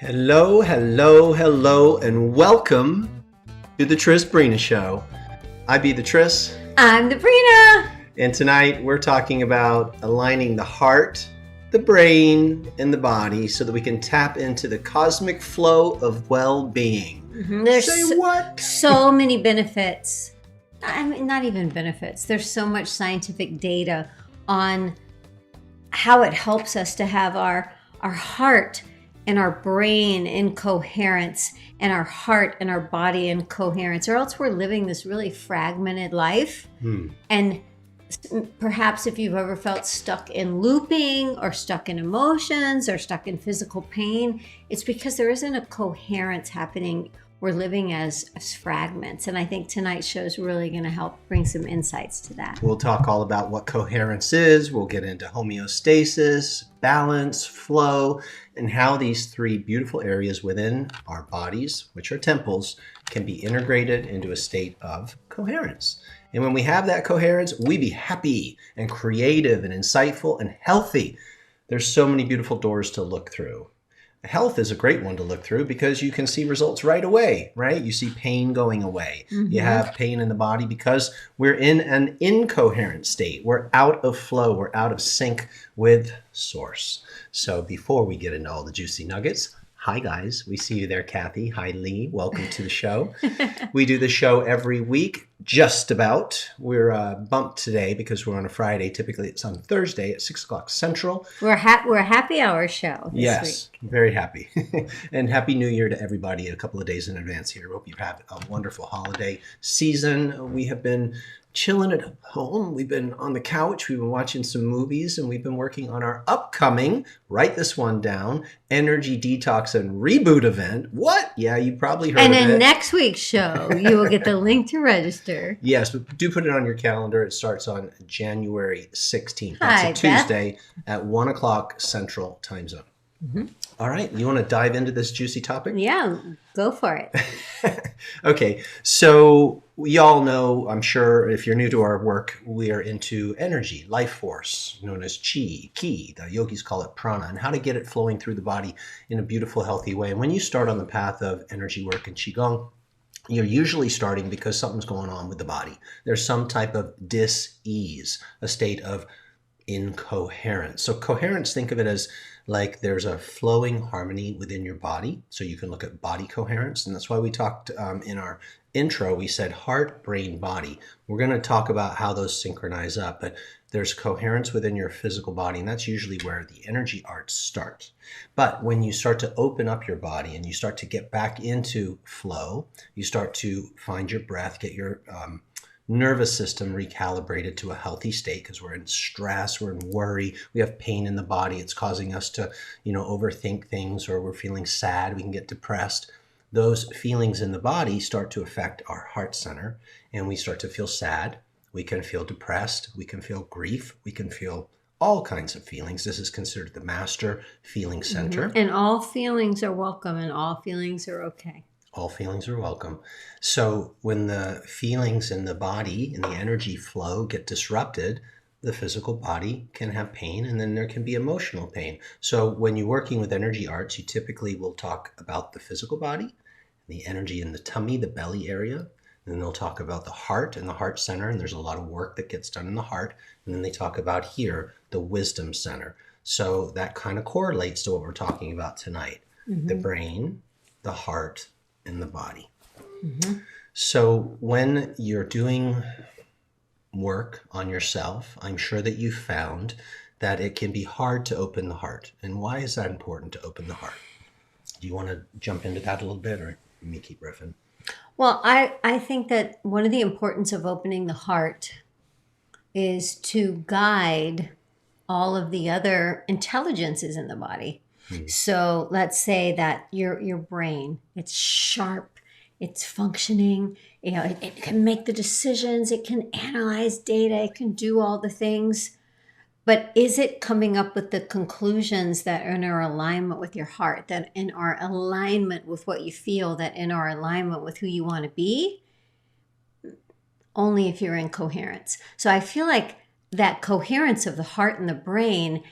Hello, hello, hello, and welcome to the Trisbrina Show. I be the Tris. I'm the Brina. And tonight we're talking about aligning the heart, the brain, and the body so that we can tap into the cosmic flow of well-being. There's Say what? So many benefits. I mean, not even benefits. There's so much scientific data on how it helps us to have our heart and our brain in coherence and our heart and our body in coherence, or else we're living this really fragmented life. And perhaps if you've ever felt stuck in looping or stuck in emotions or stuck in physical pain, it's because there isn't a coherence happening. We're living as fragments. And I think tonight's show is really going to help bring some insights to that. We'll talk all about what coherence is. We'll get into homeostasis, balance, flow, and how these three beautiful areas within our bodies, which are temples, can be integrated into a state of coherence. And when we have that coherence, we be happy and creative and insightful and healthy. There's so many beautiful doors to look through. Health is a great one to look through because you can see results right away, right? You see pain going away. You have pain in the body because we're in an incoherent state. We're out of flow. We're out of sync with source. So before we get into all the juicy nuggets, hi guys, we see you there, Kathy. Hi Lee, welcome to the show. We do the show every week, just about. We're bumped today because we're on a Friday. Typically it's on Thursday at 6 o'clock Central. We're a happy hour show this week. Very happy. And Happy New Year to everybody a couple of days in advance here. Hope you have a wonderful holiday season. We have been chilling at home. We've been on the couch. We've been watching some movies, and we've been working on our upcoming, write this one down, Energy Detox and Reboot event. What? Yeah, you probably heard of it. And in next week's show, you will get the link to register. Yes, but do put it on your calendar. It starts on January 16th. That's a Tuesday at 1 o'clock Central Time Zone. All right. You want to dive into this juicy topic? Yeah, go for it. Okay. So we all know, I'm sure if you're new to our work, we are into energy, life force, known as chi, ki. The yogis call it prana, and how to get it flowing through the body in a beautiful, healthy way. And when you start on the path of energy work and qigong, you're usually starting because something's going on with the body. There's some type of dis-ease, a state of incoherence. So coherence, think of it as like there's a flowing harmony within your body. So you can look at body coherence. And that's why we talked in our intro, we said heart, brain, body. We're going to talk about how those synchronize up, but there's coherence within your physical body. And that's usually where the energy arts start. But when you start to open up your body and you start to get back into flow, you start to find your breath, get your nervous system recalibrated to a healthy state, because we're in stress, we're in worry, we have pain in the body. It's causing us to, overthink things, or we're feeling sad. We can get depressed. Those feelings in the body start to affect our heart center, and we start to feel sad. We can feel depressed. We can feel grief. We can feel all kinds of feelings. This is considered the master feeling center. And all feelings are welcome, and all feelings are okay. All feelings are welcome. So when the feelings in the body and the energy flow get disrupted, the physical body can have pain, and then there can be emotional pain. So when you're working with energy arts, you typically will talk about the physical body, the energy in the tummy, the belly area. And then they'll talk about the heart and the heart center, and there's a lot of work that gets done in the heart. And then they talk about here, the wisdom center. So that kind of correlates to what we're talking about tonight. The brain, the heart, in the body. So when you're doing work on yourself, I'm sure that you found that it can be hard to open the heart. And why is that important to open the heart? Do you want to jump into that a little bit, or let me keep riffing? Well, I think that one of the importance of opening the heart is to guide all of the other intelligences in the body. So let's say that your brain, it's sharp, it's functioning, it can make the decisions, it can analyze data, it can do all the things. But is it coming up with the conclusions that are in our alignment with your heart, that in our alignment with what you feel, that in our alignment with who you want to be? Only if you're in coherence. So I feel like that coherence of the heart and the brain,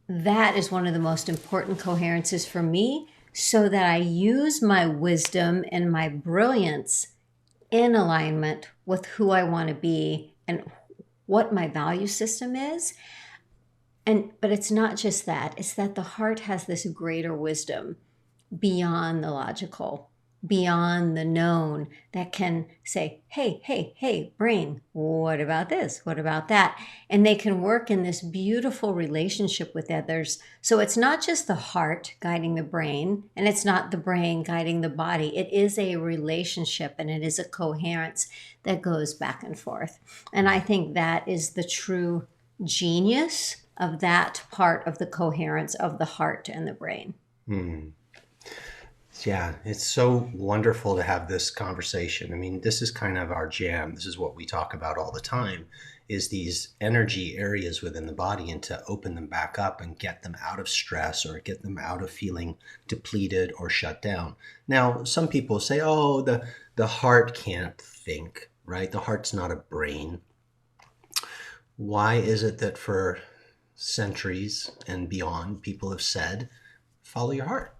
that is one of the most important coherences for me, so that I use my wisdom and my brilliance in alignment with who I want to be and what my value system is. But it's not just that, it's that the heart has this greater wisdom beyond the logical, beyond the known, that can say, hey, brain, what about this? What about that? And they can work in this beautiful relationship with others. So it's not just the heart guiding the brain, and it's not the brain guiding the body. It is a relationship, and it is a coherence that goes back and forth. And I think that is the true genius of that part of the coherence of the heart and the brain. Yeah, it's so wonderful to have this conversation. I mean, this is kind of our jam. This is what we talk about all the time, is these energy areas within the body, and to open them back up and get them out of stress or get them out of feeling depleted or shut down. Now, some people say, oh, the heart can't think, right? The heart's not a brain. Why is it that for centuries and beyond, people have said, follow your heart?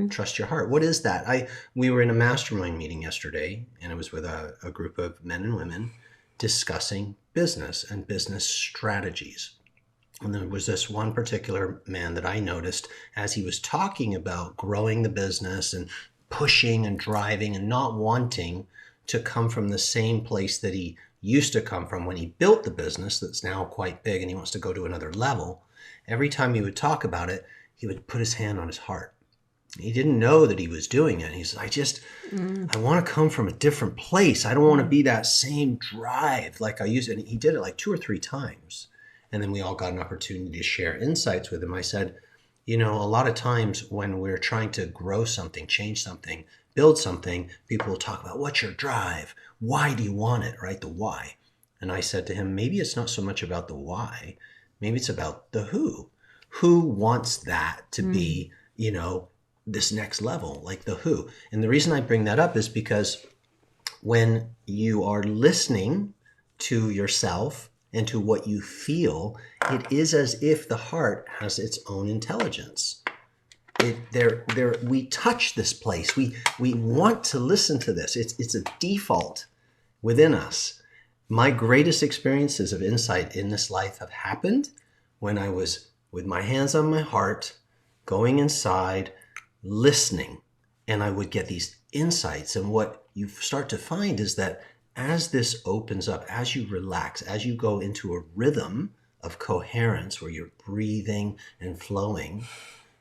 Trust your heart. What is that? We were in a mastermind meeting yesterday, and it was with a group of men and women discussing business and business strategies. And there was this one particular man that I noticed as he was talking about growing the business and pushing and driving and not wanting to come from the same place that he used to come from when he built the business that's now quite big, and he wants to go to another level. Every time he would talk about it, he would put his hand on his heart. He didn't know that he was doing it. He said, I want to come from a different place. I don't want to be that same drive like I used. And he did it like 2 or 3 times. And then we all got an opportunity to share insights with him. I said, a lot of times when we're trying to grow something, change something, build something, people will talk about, what's your drive? Why do you want it, right? The why. And I said to him, maybe it's not so much about the why. Maybe it's about the who. Who wants that to be, this next level, like the who. And the reason I bring that up is because when you are listening to yourself and to what you feel, it is as if the heart has its own intelligence. We touch this place. We want to listen to this. It's a default within us. My greatest experiences of insight in this life have happened when I was with my hands on my heart, going inside, listening, and I would get these insights. And what you start to find is that as this opens up, as you relax, as you go into a rhythm of coherence where you're breathing and flowing,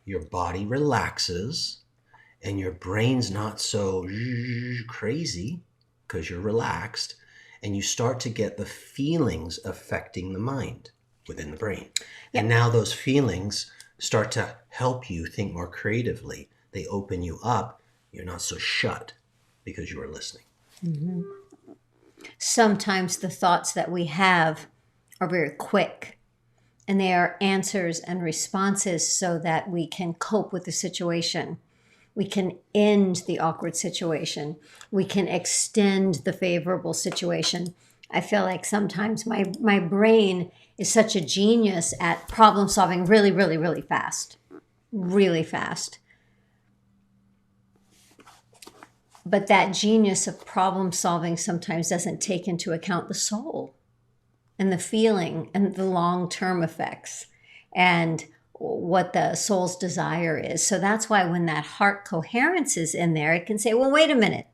your body relaxes and your brain's not so crazy because you're relaxed, and you start to get the feelings affecting the mind within the brain. Yep. And now those feelings start to help you think more creatively. They open you up. You're not so shut because you are listening. Mm-hmm. Sometimes the thoughts that we have are very quick, and they are answers and responses so that we can cope with the situation. We can end the awkward situation. We can extend the favorable situation. I feel like sometimes my brain is such a genius at problem solving really, really, really fast. Really fast. But that genius of problem solving sometimes doesn't take into account the soul and the feeling and the long-term effects and what the soul's desire is. So that's why when that heart coherence is in there, it can say, well, wait a minute.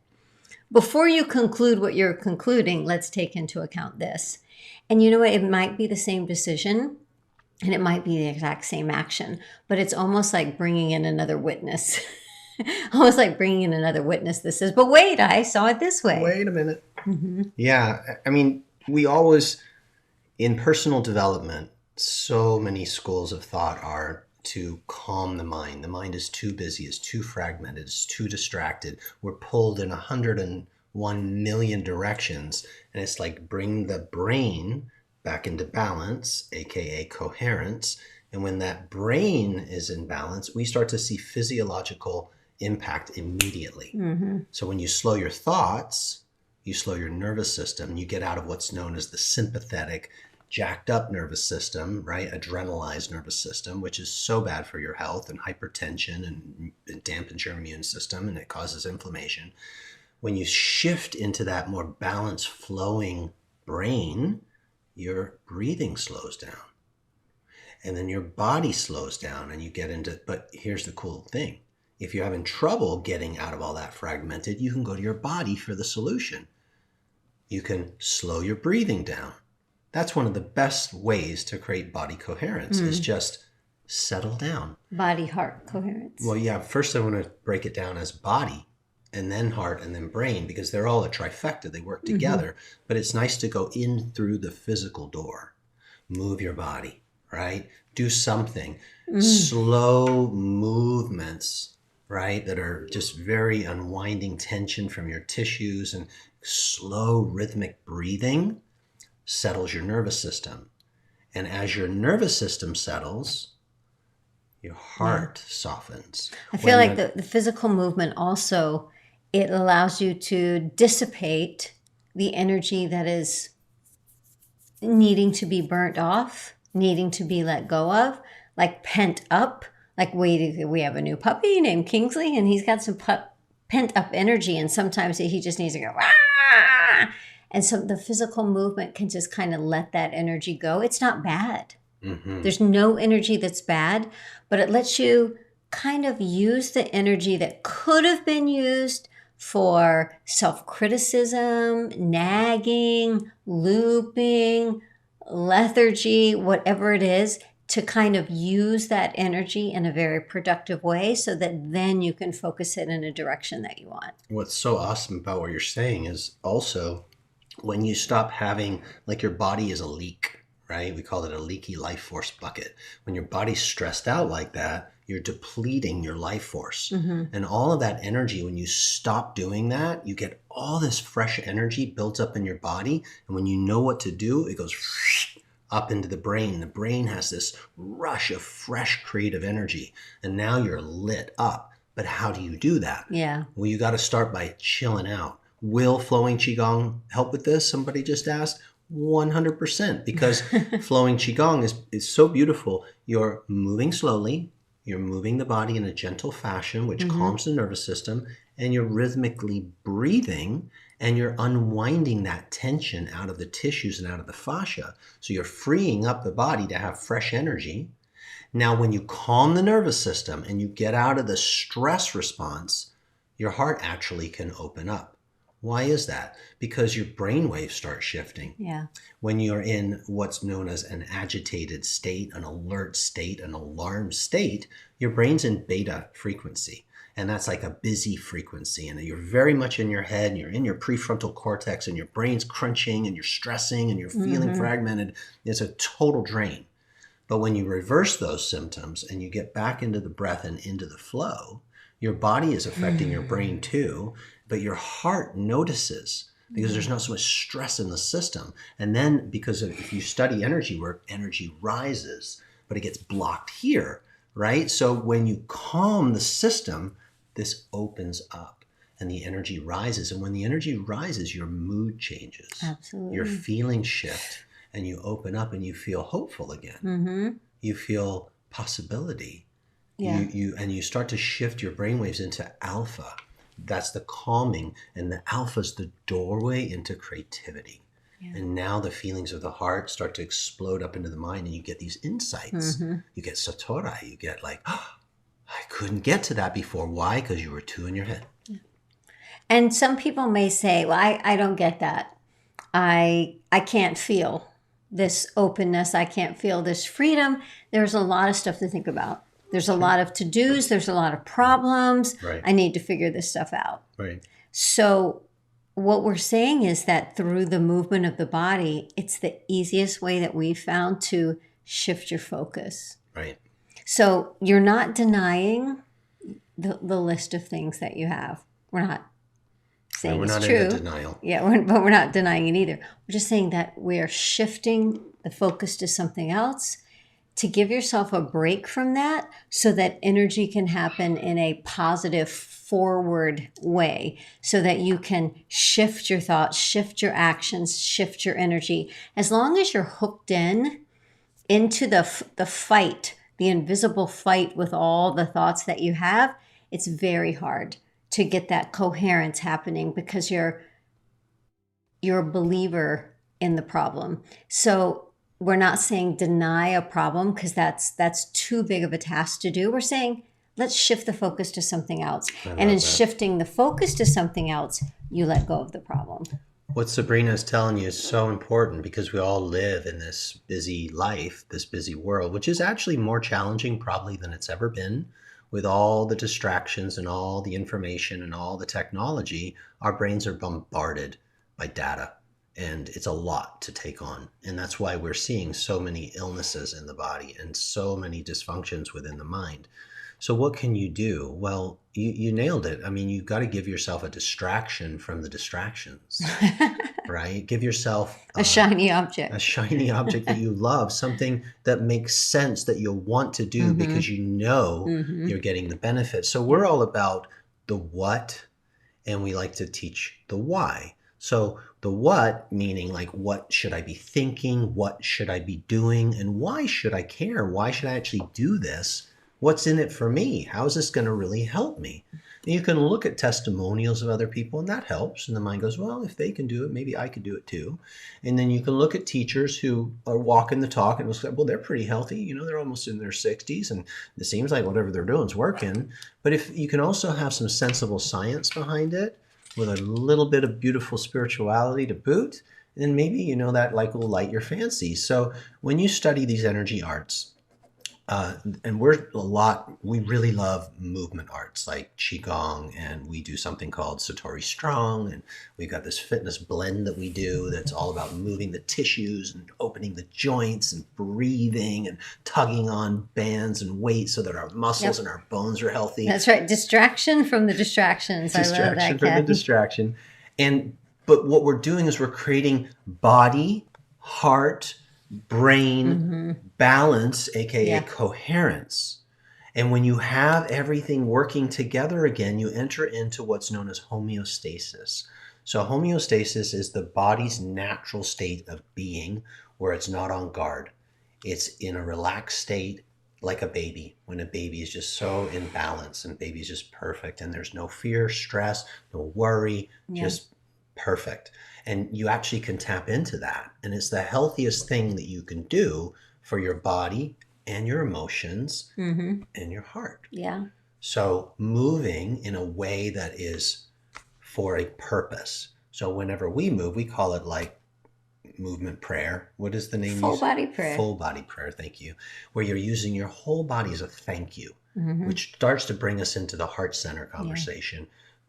Before you conclude what you're concluding, let's take into account this. And you know what? It might be the same decision and it might be the exact same action, but it's almost like bringing in another witness. Almost like bringing in another witness that says, but wait, I saw it this way. Wait a minute. Mm-hmm. Yeah. I mean, we always, in personal development, so many schools of thought are to calm the mind. The mind is too busy, it's too fragmented, it's too distracted. We're pulled in 101 million directions. And it's like bring the brain back into balance, aka coherence. And when that brain is in balance, we start to see physiological impact immediately. Mm-hmm. So when you slow your thoughts, you slow your nervous system, you get out of what's known as the sympathetic jacked up nervous system, right? Adrenalized nervous system, which is so bad for your health, and hypertension, and it dampens your immune system, and it causes inflammation. When you shift into that more balanced, flowing brain, your breathing slows down. And then your body slows down and you get into, but here's the cool thing. If you're having trouble getting out of all that fragmented, you can go to your body for the solution. You can slow your breathing down. That's one of the best ways to create body coherence is just settle down. Body-heart coherence. Well, yeah, first I want to break it down as body and then heart and then brain, because they're all a trifecta. They work together, but it's nice to go in through the physical door. Move your body, right? Do something. Slow movements, right? That are just very unwinding tension from your tissues, and slow rhythmic breathing settles your nervous system. And as your nervous system settles, your heart softens. I feel like the physical movement also, it allows you to dissipate the energy that is needing to be burnt off, needing to be let go of, like pent up. Like we have a new puppy named Kingsley, and he's got some pent up energy, and sometimes he just needs to go, "Rah!" And so the physical movement can just kind of let that energy go. It's not bad. There's no energy that's bad, but it lets you kind of use the energy that could have been used for self-criticism, nagging, looping, lethargy, whatever it is, to kind of use that energy in a very productive way so that then you can focus it in a direction that you want. What's so awesome about what you're saying is also when you stop having, like, your body is a leak, right? We call it a leaky life force bucket. When your body's stressed out like that, you're depleting your life force. And all of that energy, when you stop doing that, you get all this fresh energy built up in your body. And when you know what to do, it goes up into the brain. The brain has this rush of fresh creative energy. And now you're lit up. But how do you do that? Yeah. Well, you got to start by chilling out. Will flowing Qigong help with this? Somebody just asked. 100%, because flowing Qigong is so beautiful. You're moving slowly. You're moving the body in a gentle fashion, which calms the nervous system, and you're rhythmically breathing, and you're unwinding that tension out of the tissues and out of the fascia. So you're freeing up the body to have fresh energy. Now, when you calm the nervous system and you get out of the stress response, your heart actually can open up. Why is that? Because your brain waves start shifting. Yeah. When you're in what's known as an agitated state, an alert state, an alarm state, your brain's in beta frequency. And that's like a busy frequency. And you're very much in your head, and you're in your prefrontal cortex, and your brain's crunching, and you're stressing, and you're feeling fragmented. It's a total drain. But when you reverse those symptoms and you get back into the breath and into the flow, your body is affecting your brain too, but your heart notices because there's not so much stress in the system. And then because if you study energy work, energy rises, but it gets blocked here, right? So when you calm the system, this opens up and the energy rises. And when the energy rises, your mood changes. Absolutely. Your feelings shift and you open up and you feel hopeful again. You feel possibility. Yeah. You start to shift your brainwaves into alpha. That's the calming, and the alpha is the doorway into creativity. Yeah. And now the feelings of the heart start to explode up into the mind, and you get these insights. You get satori. You get like, oh, I couldn't get to that before. Why? Because you were too in your head. Yeah. And some people may say, well, I don't get that. I can't feel this openness. I can't feel this freedom. There's a lot of stuff to think about. There's a lot of to-dos. There's a lot of problems. Right. I need to figure this stuff out. Right. So what we're saying is that through the movement of the body, it's the easiest way that we've found to shift your focus. Right. So you're not denying the list of things that you have. We're not saying it's true. We're not in denial. Yeah, but we're not denying it either. We're just saying that we are shifting the focus to something else. to give yourself a break from that so that energy can happen in a positive forward way, so that you can shift your thoughts, shift your actions, shift your energy. As long as you're hooked into the fight, the invisible fight with all the thoughts that you have, it's very hard to get that coherence happening because you're a believer in the problem. So we're not saying deny a problem, because that's too big of a task to do. We're saying let's shift the focus to something else. And in shifting the focus to something else, you let go of the problem. What Sabrina is telling you is so important, because we all live in this busy life, this busy world, which is actually more challenging probably than it's ever been. With all the distractions and all the information and all the technology, our brains are bombarded by data, and it's a lot to take on. And that's why we're seeing so many illnesses in the body and so many dysfunctions within the mind. So what can you do? Well, you nailed it. I mean, you've got to give yourself a distraction from the distractions, right? Give yourself a shiny object. A shiny object that you love, something that makes sense that you'll want to do because you know you're getting the benefit. So we're all about the what, and we like to teach the why. So the what, meaning like, what should I be thinking? What should I be doing? And why should I care? Why should I actually do this? What's in it for me? How is this going to really help me? And you can look at testimonials of other people, and that helps. And the mind goes, well, if they can do it, maybe I could do it too. And then you can look at teachers who are walking the talk and will say, well, they're pretty healthy. You know, they're almost in their 60s, and it seems like whatever they're doing is working. But if you can also have some sensible science behind it, with a little bit of beautiful spirituality to boot, then maybe, you know, that like will light your fancy. So when you study these energy arts, and we really love movement arts like Qigong, and we do something called Satori Strong, and we've got this fitness blend that we do that's all about moving the tissues and opening the joints and breathing and tugging on bands and weights so that our muscles and our bones are healthy. That's right. Distraction from the distractions. I love that. Distraction from the distraction. But what we're doing is we're creating body, heart, brain balance, aka coherence. And when you have everything working together again, you enter into what's known as homeostasis. So homeostasis is the body's natural state of being, where it's not on guard. It's in a relaxed state, like a baby, when a baby is just so in balance and baby's just perfect, and there's no fear, stress, no worry, just perfect. And you actually can tap into that. And it's the healthiest thing that you can do for your body and your emotions and your heart. Yeah. So moving in a way that is for a purpose. So whenever we move, we call it like movement prayer. What is the name? Full body prayer. Full body prayer. Thank you. Where you're using your whole body as a thank you, which starts to bring us into the heart center conversation.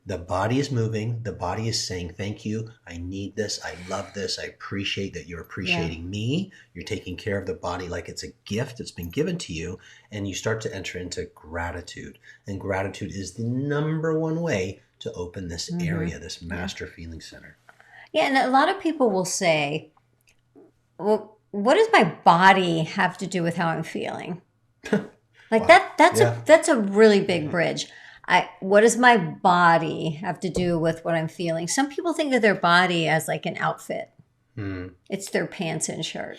The body is moving. The body is saying, thank you. I need this. I love this. I appreciate that you're appreciating me. You're taking care of the body like it's a gift that's been given to you. And you start to enter into gratitude. And gratitude is the number one way to open this area, this master feeling center. Yeah, and a lot of people will say, well, what does my body have to do with how I'm feeling? Like that's a really big bridge. What does my body have to do with what I'm feeling? Some people think of their body as like an outfit. It's their pants and shirt,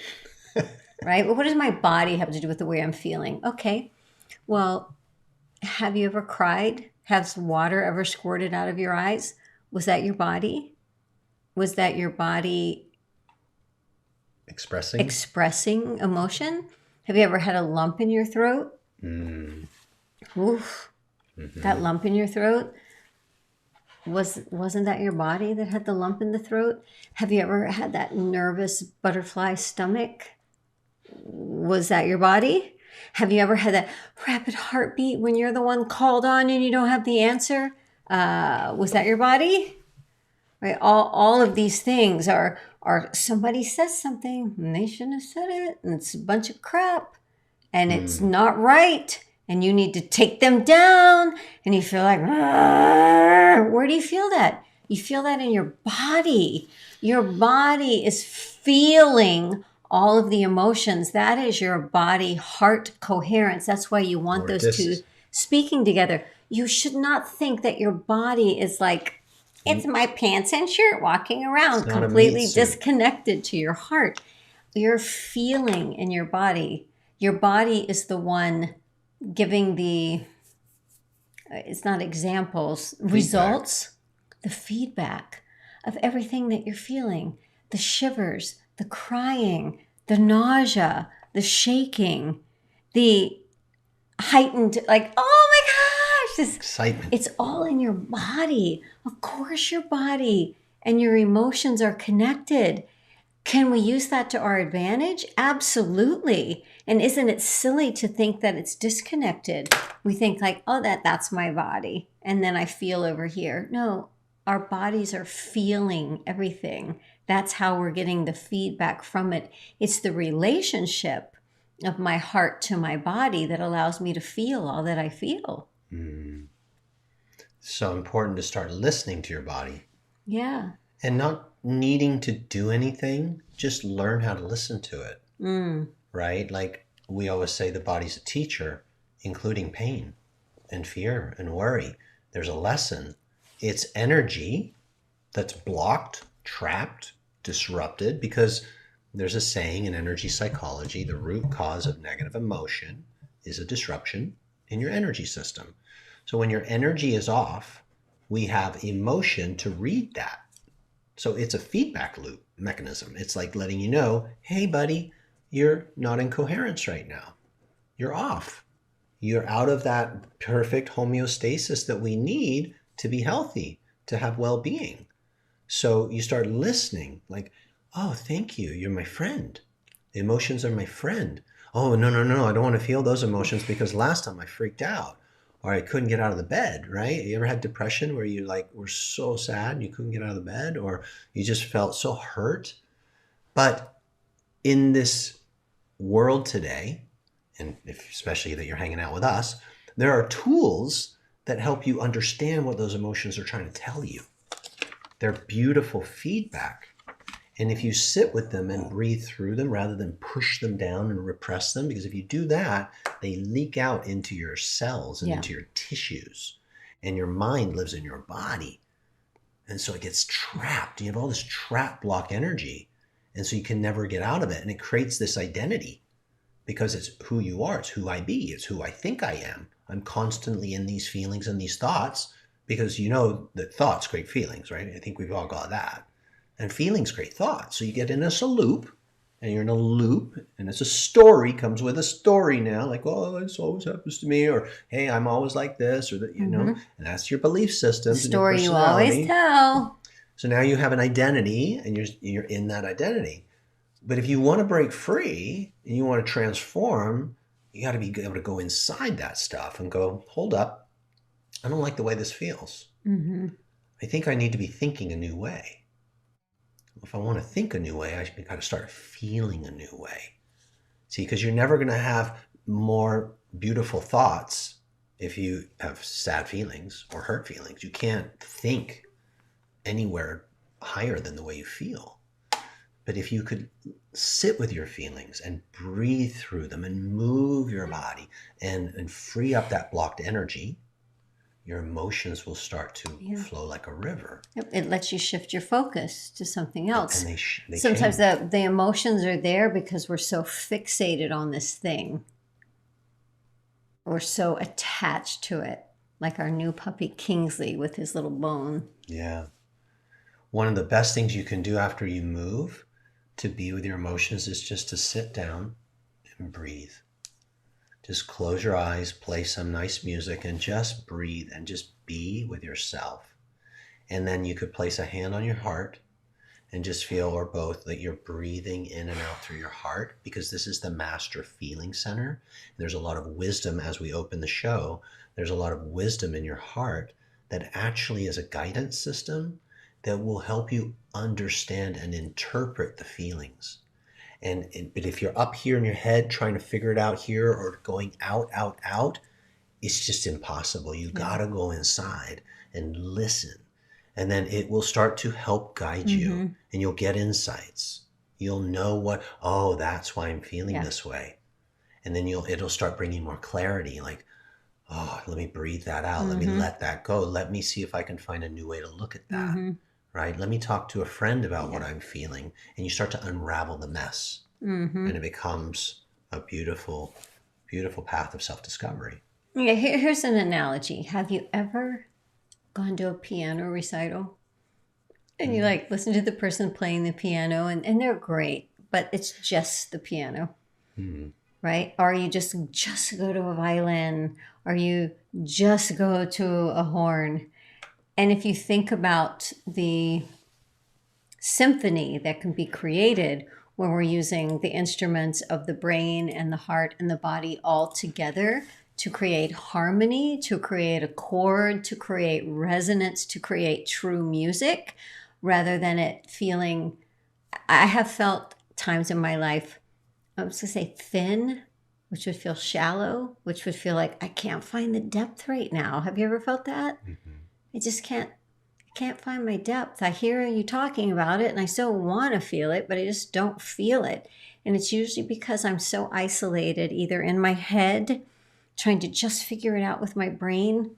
right? But what does my body have to do with the way I'm feeling? Okay, well, have you ever cried? Has water ever squirted out of your eyes? Was that your body? Was that your body expressing emotion? Have you ever had a lump in your throat? Oof. That lump in your throat, wasn't that your body that had the lump in the throat? Have you ever had that nervous butterfly stomach? Was that your body? Have you ever had that rapid heartbeat when you're the one called on and you don't have the answer? Was that your body? Right? All of these things are somebody says something and they shouldn't have said it, and it's a bunch of crap, and it's not right. And you need to take them down, and you feel like, where do you feel that? You feel that in your body. Your body is feeling all of the emotions, that is your body heart coherence. That's why you want Or those two speaking together. You should not think that your body is like, it's my pants and shirt walking around, not a completely meat suit. disconnected to your heart. You're feeling in your body. Your body is the one giving the, it's not examples, results, the feedback of everything that you're feeling. The shivers, the crying, the nausea, the shaking, the heightened, like, oh my gosh, this excitement. It's all in your body. Of course, your body and your emotions are connected. Can we use that to our advantage? Absolutely. And isn't it silly to think that it's disconnected? We think like, oh, that's my body. And then I feel over here. No, our bodies are feeling everything. That's how we're getting the feedback from it. It's the relationship of my heart to my body that allows me to feel all that I feel. So important to start listening to your body. Yeah. And not needing to do anything, just learn how to listen to it. Right? Like we always say, the body's a teacher, including pain and fear and worry. There's a lesson. It's energy that's blocked, trapped, disrupted, because there's a saying in energy psychology, the root cause of negative emotion is a disruption in your energy system. So when your energy is off, we have emotion to read that. So it's a feedback loop mechanism. It's like letting you know, hey, buddy, you're not in coherence right now. You're off. You're out of that perfect homeostasis that we need to be healthy, to have well-being. So you start listening like, oh, thank you. You're my friend. The emotions are my friend. Oh, no. I don't want to feel those emotions because last time I freaked out or I couldn't get out of the bed, right? You ever had depression where you like were so sad and you couldn't get out of the bed, or you just felt so hurt? But in this world today, and especially that you're hanging out with us, there are tools that help you understand what those emotions are trying to tell you. They're beautiful feedback. And if you sit with them and breathe through them rather than push them down and repress them, because if you do that, they leak out into your cells and into your tissues, and your mind lives in your body. And so it gets trapped. You have all this trap block energy. And so you can never get out of it. And it creates this identity because it's who you are. It's who I be. It's who I think I am. I'm constantly in these feelings and these thoughts because you know that thoughts create feelings, right? I think we've all got that. And feelings create thoughts. So you get in this loop, and you're in a loop, and it's a story, comes with a story now, like, oh, this always happens to me, or hey, I'm always like this, or that, you know, and that's your belief systems. The story and your you always tell. So now you have an identity, and you're in that identity. But if you want to break free and you want to transform, you got to be able to go inside that stuff and go, hold up, I don't like the way this feels. I think I need to be thinking a new way. If I want to think a new way, I got to start feeling a new way. See, because you're never going to have more beautiful thoughts if you have sad feelings or hurt feelings. You can't think anywhere higher than the way you feel. But if you could sit with your feelings and breathe through them and move your body and free up that blocked energy, your emotions will start to flow like a river. It lets you shift your focus to something else. And they Sometimes change. the emotions are there because we're so fixated on this thing. We're so attached to it. Like our new puppy Kingsley with his little bone. Yeah. One of the best things you can do after you move to be with your emotions is just to sit down and breathe. Just close your eyes, play some nice music, and just breathe and just be with yourself. And then you could place a hand on your heart and just feel, or both, that you're breathing in and out through your heart, because this is the master feeling center. There's a lot of wisdom as we open the show. There's a lot of wisdom in your heart that actually is a guidance system that will help you understand and interpret the feelings. But if you're up here in your head trying to figure it out here or going out, it's just impossible. You gotta go inside and listen. And then it will start to help guide you and you'll get insights. You'll know what, oh, that's why I'm feeling Yeah. this way. And then it'll start bringing more clarity, like, oh, let me breathe that out. Let me Mm-hmm. let that go. Let me see if I can find a new way to look at that. Mm-hmm. Right? Let me talk to a friend about what Yeah. I'm feeling. And you start to unravel the mess. Mm-hmm. And it becomes a beautiful, beautiful path of self-discovery. Yeah, here's an analogy. Have you ever gone to a piano recital and you like listen to the person playing the piano and they're great, but it's just the piano, right? Or you just go to a violin, or you just go to a horn. And if you think about the symphony that can be created when we're using the instruments of the brain and the heart and the body all together to create harmony, to create a chord, to create resonance, to create true music, rather than it feeling. I have felt times in my life, I was going to say thin, which would feel shallow, which would feel like I can't find the depth right now. Have you ever felt that? I just can't find my depth. I hear you talking about it and I so want to feel it, but I just don't feel it. And it's usually because I'm so isolated, either in my head, trying to just figure it out with my brain,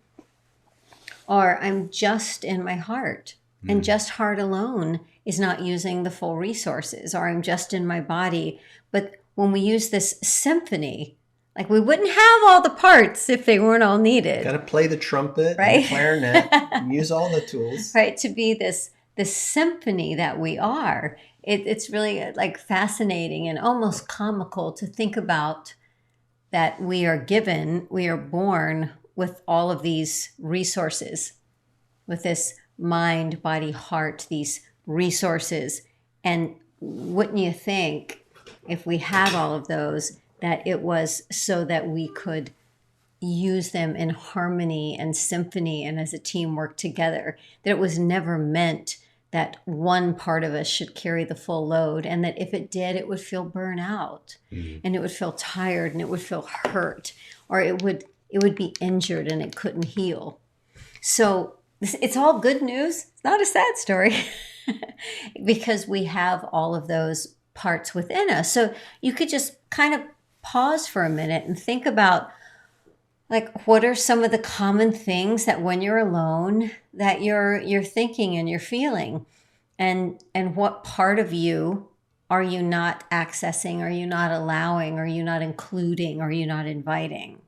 or I'm just in my heart. And just heart alone is not using the full resources, or I'm just in my body. But when we use this symphony, like we wouldn't have all the parts if they weren't all needed. Got to play the trumpet, Right? and the clarinet, use all the tools. Right, to be this symphony that we are. It's really like fascinating and almost comical to think about that we are born with all of these resources, with this mind, body, heart, these resources. And wouldn't you think, if we have all of those, that it was so that we could use them in harmony and symphony and as a team work together, that it was never meant that one part of us should carry the full load, and that if it did, it would feel burnout and it would feel tired and it would feel hurt, or it would be injured and it couldn't heal. So it's all good news. It's not a sad story because we have all of those parts within us. So you could just kind of pause for a minute and think about, like, what are some of the common things that when you're alone that you're thinking and you're feeling, and what part of you are you not accessing, are you not allowing, are you not including, are you not inviting?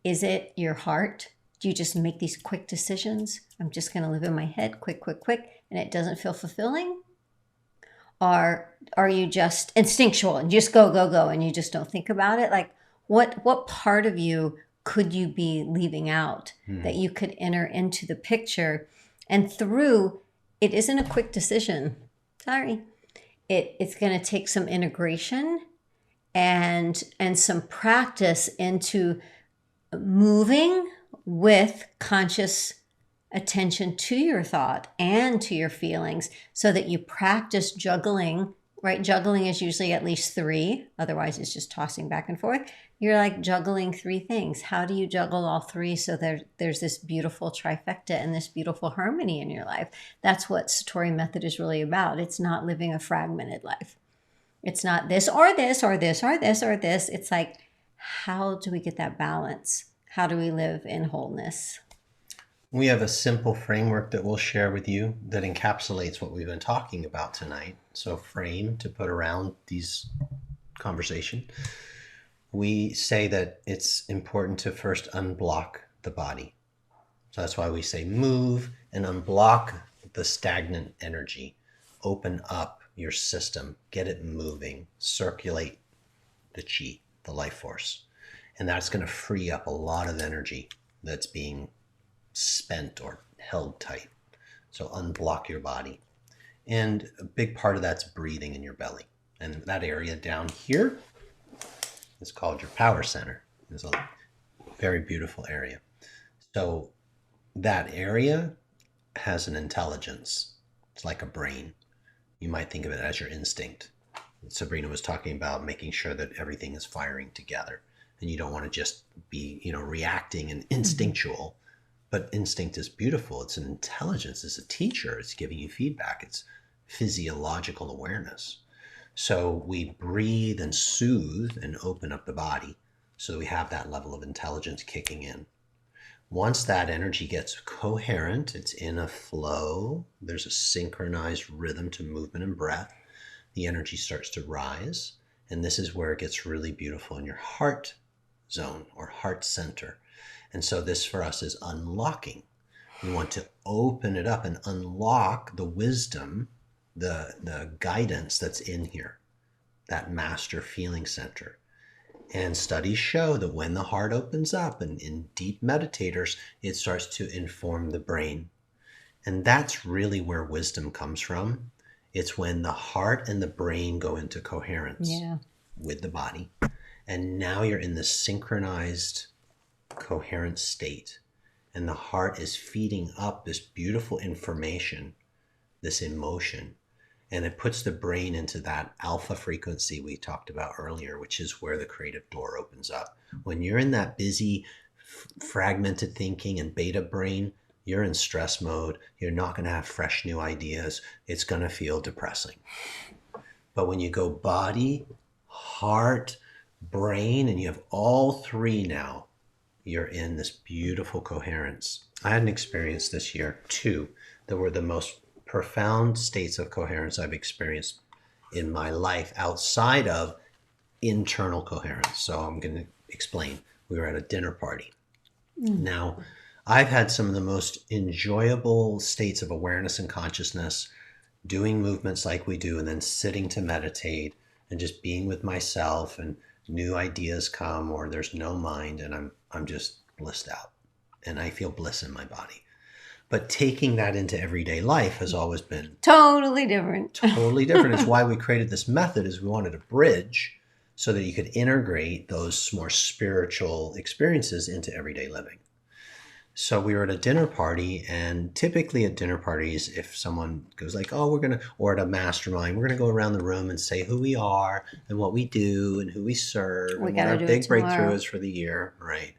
Is it your heart? Do you just make these quick decisions? I'm just going to live in my head, quick, and it doesn't feel fulfilling? Or are you just instinctual and just go, and you just don't think about it? Like, what part of you could you be leaving out that you could enter into the picture? And through, it isn't a quick decision. Sorry. It's going to take some integration and some practice into moving with conscious attention to your thought and to your feelings, so that you practice juggling, right? Juggling is usually at least 3. Otherwise, it's just tossing back and forth. You're like juggling 3 things. How do you juggle all 3 so there's this beautiful trifecta and this beautiful harmony in your life? That's what Satori method is really about. It's not living a fragmented life. It's not this or this or this or this or this. It's like, how do we get that balance? How do we live in wholeness? We have a simple framework that we'll share with you that encapsulates what we've been talking about tonight. So, frame to put around these conversation. We say that it's important to first unblock the body. So that's why we say move and unblock the stagnant energy. Open up your system, get it moving, circulate the chi, the life force. And that's going to free up a lot of energy that's being spent or held tight. So unblock your body. And a big part of that's breathing in your belly. And that area down here is called your power center. It's a very beautiful area. So that area has an intelligence. It's like a brain. You might think of it as your instinct. Sabrina was talking about making sure that everything is firing together. And you don't want to just be, reacting and instinctual. But instinct is beautiful. It's an intelligence. It's a teacher. It's giving you feedback. It's physiological awareness. So we breathe and soothe and open up the body so that we have that level of intelligence kicking in. Once that energy gets coherent, it's in a flow, there's a synchronized rhythm to movement and breath, the energy starts to rise. And this is where it gets really beautiful in your heart zone or heart center. And so this for us is unlocking. We want to open it up and unlock the wisdom, the guidance that's in here, that master feeling center. And studies show that when the heart opens up and in deep meditators, it starts to inform the brain. And that's really where wisdom comes from. It's when the heart and the brain go into coherence with the body. And now you're in the synchronized, coherent state. And the heart is feeding up this beautiful information, this emotion. And it puts the brain into that alpha frequency we talked about earlier, which is where the creative door opens up. When you're in that busy, fragmented thinking and beta brain, you're in stress mode. You're not going to have fresh new ideas. It's going to feel depressing. But when you go body, heart, brain, and you have all three now, you're in this beautiful coherence. I had an experience this year, two, that were the most profound states of coherence I've experienced in my life outside of internal coherence. So I'm going to explain. We were at a dinner party. Now, I've had some of the most enjoyable states of awareness and consciousness doing movements like we do, and then sitting to meditate and just being with myself, and new ideas come, or there's no mind, and I'm just blissed out and I feel bliss in my body. But taking that into everyday life has always been totally different. Totally different. It's why we created this method, is we wanted a bridge so that you could integrate those more spiritual experiences into everyday living. So we were at a dinner party, and typically at dinner parties, if someone goes like, oh, or at a mastermind, we're going to go around the room and say who we are and what we do and who we serve and what our big breakthrough is for the year. Right.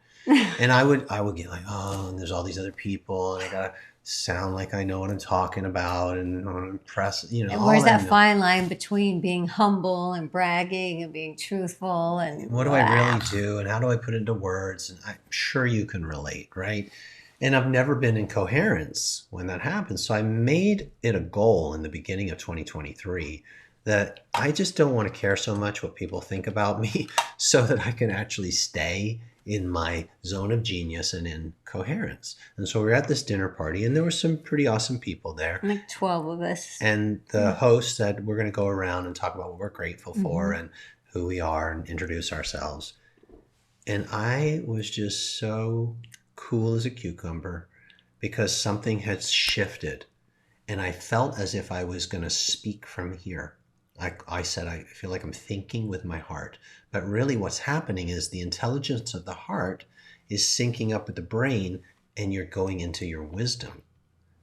And I would get like, oh, and there's all these other people, and I got to sound like I know what I'm talking about, and I'm impressed, And where's that fine line between being humble and bragging and being truthful, and what do I really do, and how do I put it into words? And I'm sure you can relate, right? And I've never been in coherence when that happens. So I made it a goal in the beginning of 2023 that I just don't want to care so much what people think about me, so that I can actually stay in my zone of genius and in coherence. And so we were at this dinner party, and there were some pretty awesome people there. Like 12 of us. And the host said, we're going to go around and talk about what we're grateful for and who we are and introduce ourselves. And I was just so cool as a cucumber, because something had shifted. And I felt as if I was going to speak from here. I said, I feel like I'm thinking with my heart. But really what's happening is the intelligence of the heart is syncing up with the brain, and you're going into your wisdom.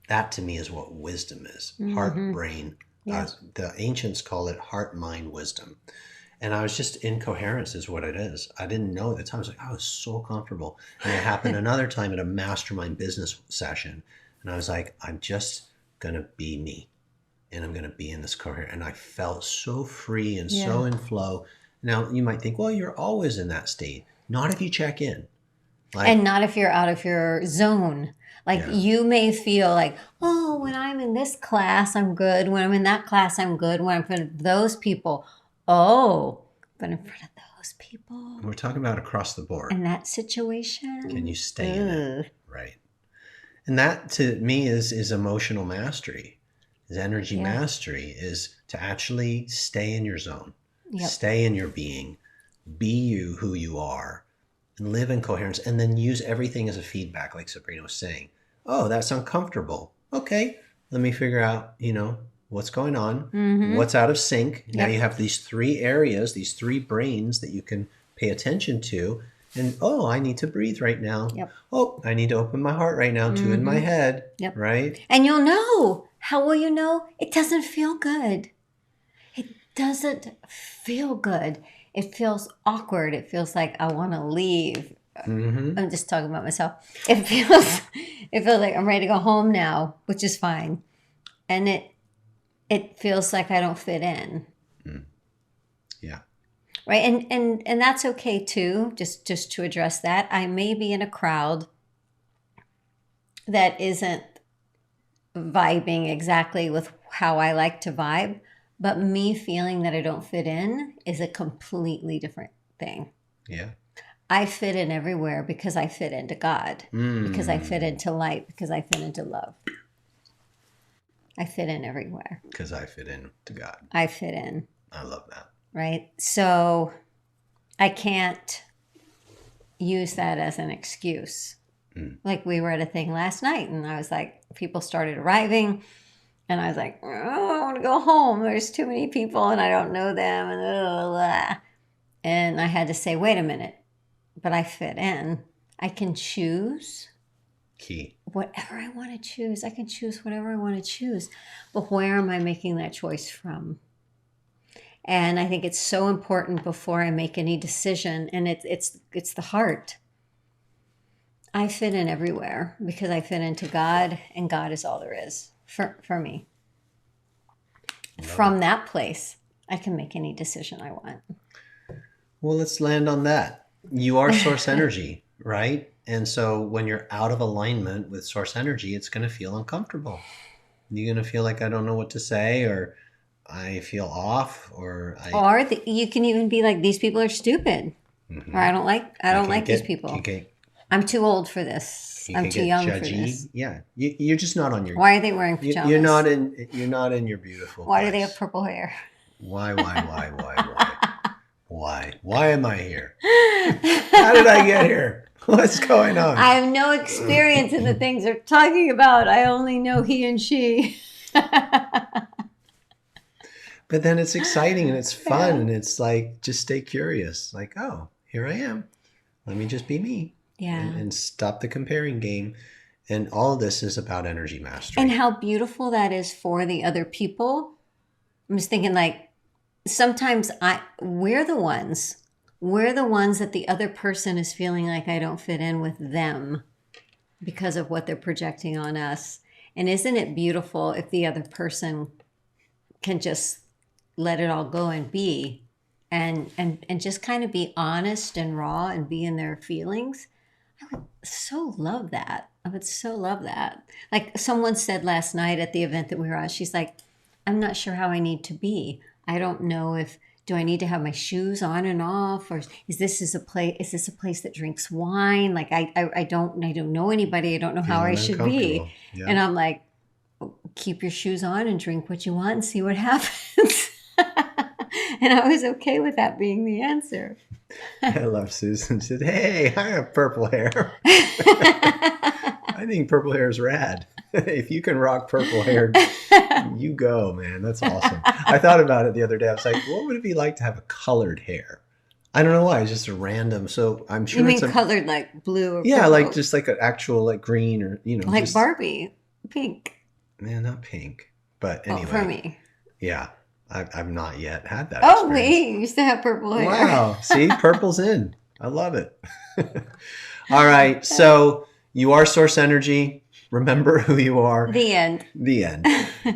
That to me is what wisdom is. Heart, brain. Yes. The ancients call it heart, mind, wisdom. And I was just in coherence is what it is. I didn't know at the time. I was like, I was so comfortable. And it happened another time at a mastermind business session. And I was like, I'm just going to be me. And I'm going to be in this coherence. And I felt so free and so in flow. Now, you might think, well, you're always in that state. Not if you check in. And not if you're out of your zone. Like you may feel like, oh, when I'm in this class, I'm good. When I'm in that class, I'm good. When I'm in front of those people, oh, but in front of those people. We're talking about across the board. In that situation. Can you stay in it? Right. And that to me is emotional mastery. Is energy mastery, is to actually stay in your zone, stay in your being, be you who you are, and live in coherence, and then use everything as a feedback, like Sabrina was saying. Oh, that's uncomfortable. Okay, let me figure out, what's going on, what's out of sync. Now you have these three areas, these three brains that you can pay attention to. And, oh, I need to breathe right now. Oh, I need to open my heart right now, two in my head, right? And you'll know. How will you know? It doesn't feel good. It doesn't feel good. It feels awkward. It feels like I want to leave. I'm just talking about myself. It feels like I'm ready to go home now, which is fine. And it feels like I don't fit in. Yeah. Right. And that's okay too. Just to address that. I may be in a crowd that isn't vibing exactly with how I like to vibe, but me feeling that I don't fit in is a completely different thing. Yeah. I fit in everywhere because I fit into God, because I fit Mm. into light, because I fit into love. I fit in everywhere. Because I fit in to God. I fit in. I love that. Right. So I can't use that as an excuse. Like we were at a thing last night and I was like, people started arriving and I was like, oh, I want to go home. There's too many people and I don't know them. And I had to say, wait a minute, but I fit in. I can choose Key. whatever I want to choose. I can choose whatever I want to choose. But where am I making that choice from? And I think it's so important before I make any decision. And it's the heart. I fit in everywhere because I fit into God, and God is all there is for me. From that place, I can make any decision I want. Well, let's land on that. You are source energy, right? And so when you're out of alignment with source energy, it's going to feel uncomfortable. You're going to feel like I don't know what to say, or I feel off, or you can even be like, these people are stupid, or I don't like these people. I'm too old for this. I'm too young for this. Yeah, you're just not on your. Why are they wearing pajamas? You're not in your beautiful. Why place. do they have purple hair? Why? Why am I here? How did I get here? What's going on? I have no experience in the things they're talking about. I only know he and she. But then it's exciting and it's fun and it's like, just stay curious. Like, oh, here I am. Let me just be me. Yeah. And stop the comparing game. And all of this is about energy mastery. And how beautiful that is for the other people. I'm just thinking like, sometimes we're the ones that the other person is feeling like I don't fit in with them because of what they're projecting on us. And isn't it beautiful if the other person can just let it all go and be and just kind of be honest and raw and be in their feelings? I would so love that. I would so love that. Like someone said last night at the event that we were on, she's like, I'm not sure how I need to be. I don't know do I need to have my shoes on and off, or is this a place that drinks wine? Like I don't know anybody. I don't know how I should be. Yeah. And I'm like, keep your shoes on and drink what you want and see what happens. And I was okay with that being the answer. I love Susan. She said, hey, I have purple hair. I think purple hair is rad. If you can rock purple hair, you go, man. That's awesome. I thought about it the other day. I was like, what would it be like to have a colored hair? I don't know why. It's just a random. So I'm sure you mean colored like blue or yeah, purple? like just like an actual like green or, like just, Barbie, pink. Man, not pink. But anyway. For me. Yeah. I've not yet had that. Oh, wait. You used to have purple hair. Wow. See, purple's in. I love it. All right. So you are source energy. Remember who you are. The end. The end.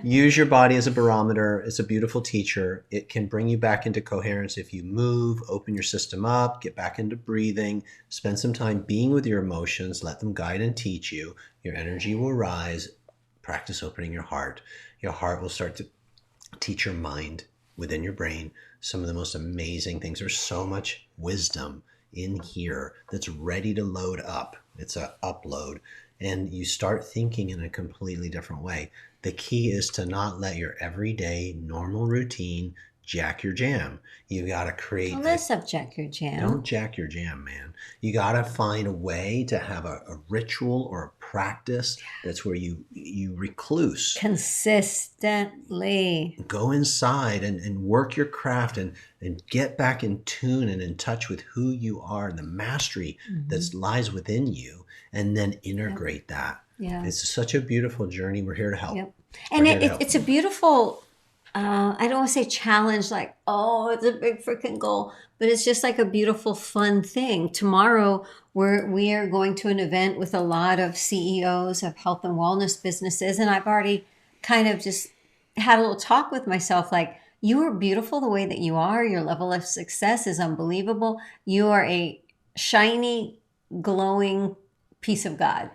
Use your body as a barometer. It's a beautiful teacher. It can bring you back into coherence if you move, open your system up, get back into breathing, spend some time being with your emotions, let them guide and teach you. Your energy will rise. Practice opening your heart. Your heart will start to teach your mind within your brain some of the most amazing things. There's so much wisdom in here that's ready to load up. It's a upload. And you start thinking in a completely different way. The key is to not let your everyday normal routine jack your jam. You got to create. Well, let's jack your jam. Don't jack your jam, man. You got to find a way to have a ritual or a practice that's where you recluse. Consistently. Go inside and work your craft and get back in tune and in touch with who you are and the mastery that lies within you, and then integrate that. Yeah. It's such a beautiful journey. We're here to help. Yep. And it's a beautiful, I don't want to say challenge, like, oh, it's a big freaking goal, but it's just like a beautiful, fun thing. Tomorrow, we are going to an event with a lot of CEOs of health and wellness businesses. And I've already kind of just had a little talk with myself, like, You are beautiful the way that you are. Your level of success is unbelievable. You are a shiny, glowing piece of God.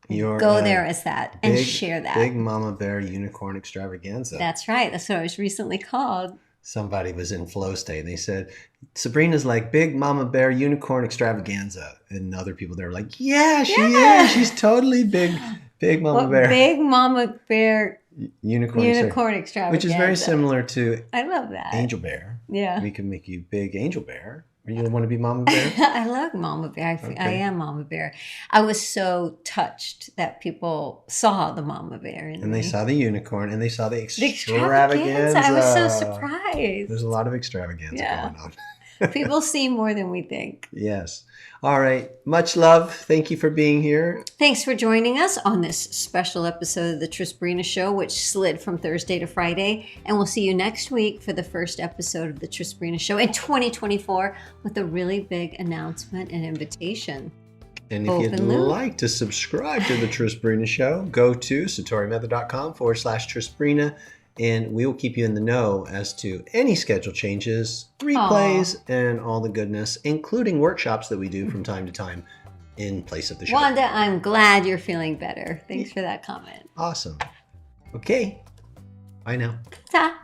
You're Go there as that and share that. Big Mama Bear Unicorn Extravaganza. That's right. That's what I was recently called. Somebody was in flow state and they said, Sabrina's like Big Mama Bear Unicorn Extravaganza. And other people there were like, yeah, she is. She's totally big Mama Bear. Big Mama Bear Unicorn Extravaganza. Which is very similar to I love that. Angel Bear. Yeah. We can make you Big Angel Bear. Or you want to be Mama Bear? I love Mama Bear. I am Mama Bear. I was so touched that people saw the Mama Bear. And they saw the unicorn and they saw the extravaganza. I was so surprised. There's a lot of extravaganza going on. People see more than we think. Yes. All right. Much love. Thank you for being here. Thanks for joining us on this special episode of the Trisbrina Show, which slid from Thursday to Friday. And we'll see you next week for the first episode of the Trisbrina Show in 2024 with a really big announcement and invitation. And if you'd like to subscribe to the Trisbrina Show, go to satorimethod.com/Trisbrina. And we will keep you in the know as to any schedule changes, replays, and all the goodness, including workshops that we do from time to time in place of the show. Wanda, I'm glad you're feeling better. Thanks for that comment. Awesome. Okay. Bye now. Ta.